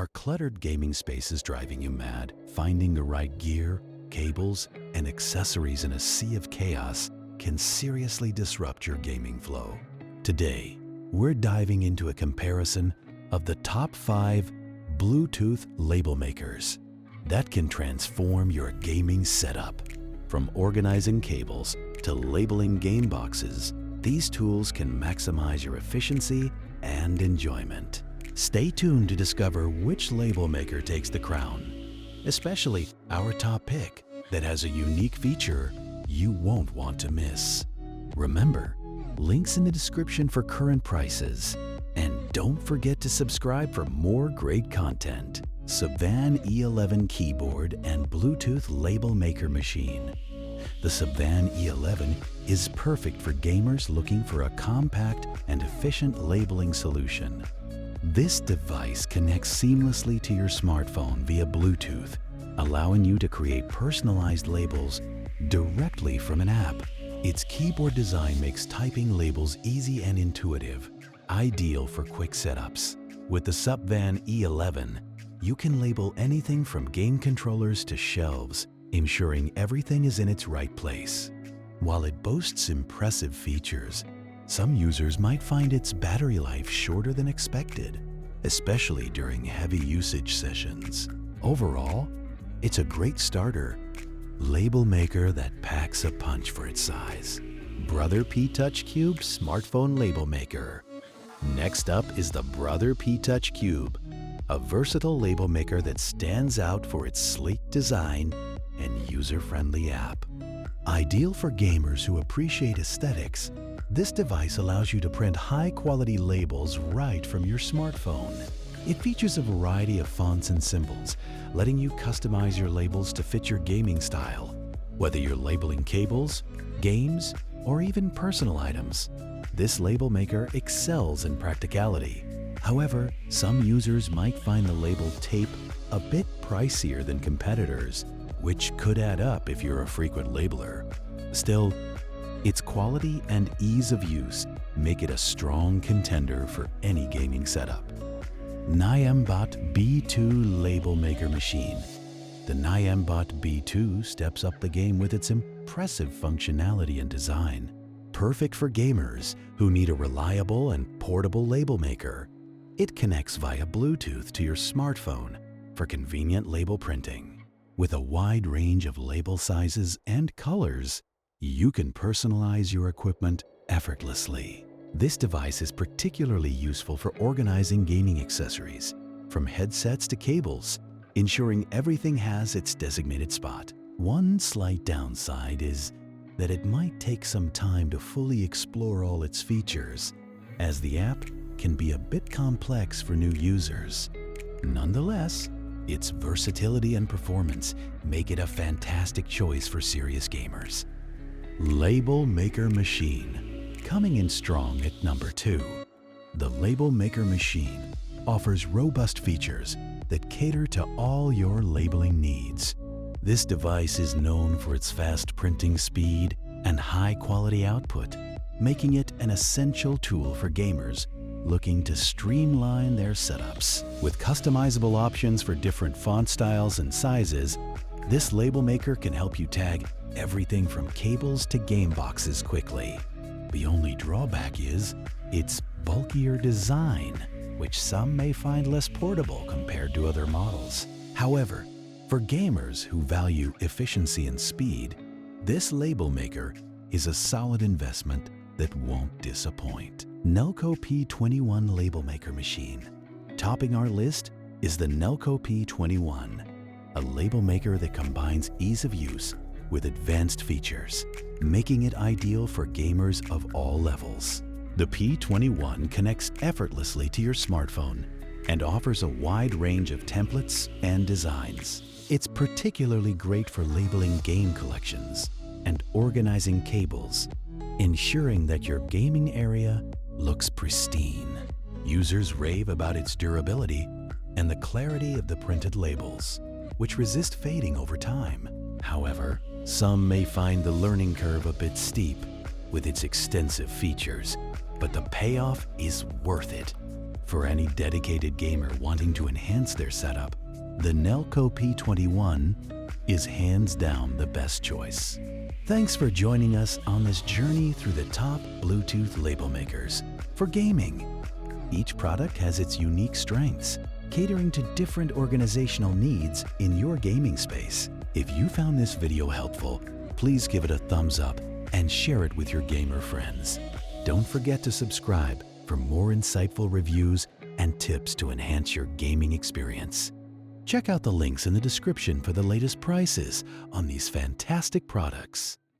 Are cluttered gaming spaces driving you mad? Finding the right gear, cables, and accessories in a sea of chaos can seriously disrupt your gaming flow. Today, we're diving into a comparison of the top 5 Bluetooth label makers that can transform your gaming setup. From organizing cables to labeling game boxes, these tools can maximize your efficiency and enjoyment. Stay tuned to discover which label maker takes the crown, especially our top pick that has a unique feature you won't want to miss. Remember, links in the description for current prices. And don't forget to subscribe for more great content. SUPVAN E11 keyboard and Bluetooth label maker machine. The SUPVAN E11 is perfect for gamers looking for a compact and efficient labeling solution. This device connects seamlessly to your smartphone via Bluetooth, allowing you to create personalized labels directly from an app. Its keyboard design makes typing labels easy and intuitive, ideal for quick setups. With the SUPVAN E11, you can label anything from game controllers to shelves, ensuring everything is in its right place. While it boasts impressive features, some users might find its battery life shorter than expected, especially during heavy usage sessions. Overall, it's a great starter label maker that packs a punch for its size. Brother P Touch Cube Smartphone Label Maker. Next up is the Brother P Touch Cube, a versatile label maker that stands out for its sleek design and user-friendly app. Ideal for gamers who appreciate aesthetics, this device allows you to print high-quality labels right from your smartphone. It features a variety of fonts and symbols, letting you customize your labels to fit your gaming style. Whether you're labeling cables, games, or even personal items, this label maker excels in practicality. However, some users might find the label tape a bit pricier than competitors, which could add up if you're a frequent labeler. Still, its quality and ease of use make it a strong contender for any gaming setup. NIIMBOT B2 Label Maker Machine. The NIIMBOT B2 steps up the game with its impressive functionality and design. Perfect for gamers who need a reliable and portable label maker. It connects via Bluetooth to your smartphone for convenient label printing. With a wide range of label sizes and colors, you can personalize your equipment effortlessly. This device is particularly useful for organizing gaming accessories, from headsets to cables, ensuring everything has its designated spot. One slight downside is that it might take some time to fully explore all its features, as the app can be a bit complex for new users. Nonetheless, its versatility and performance make it a fantastic choice for serious gamers. Label Maker Machine. Coming in strong at number 2, the Label Maker Machine offers robust features that cater to all your labeling needs. This device is known for its fast printing speed and high-quality output, making it an essential tool for gamers looking to streamline their setups. With customizable options for different font styles and sizes, this label maker can help you tag everything from cables to game boxes quickly. The only drawback is its bulkier design, which some may find less portable compared to other models. However, for gamers who value efficiency and speed, this label maker is a solid investment that won't disappoint. Nelko P21 Label Maker Machine. Topping our list is the Nelko P21, a label maker that combines ease of use with advanced features, making it ideal for gamers of all levels. The P21 connects effortlessly to your smartphone and offers a wide range of templates and designs. It's particularly great for labeling game collections and organizing cables, ensuring that your gaming area looks pristine. Users rave about its durability and the clarity of the printed labels, which resist fading over time. However, some may find the learning curve a bit steep with its extensive features, but the payoff is worth it. For any dedicated gamer wanting to enhance their setup, the Nelko P21 is hands down the best choice. Thanks for joining us on this journey through the top Bluetooth label makers for gaming. Each product has its unique strengths, catering to different organizational needs in your gaming space. If you found this video helpful, please give it a thumbs up and share it with your gamer friends. Don't forget to subscribe for more insightful reviews and tips to enhance your gaming experience. Check out the links in the description for the latest prices on these fantastic products.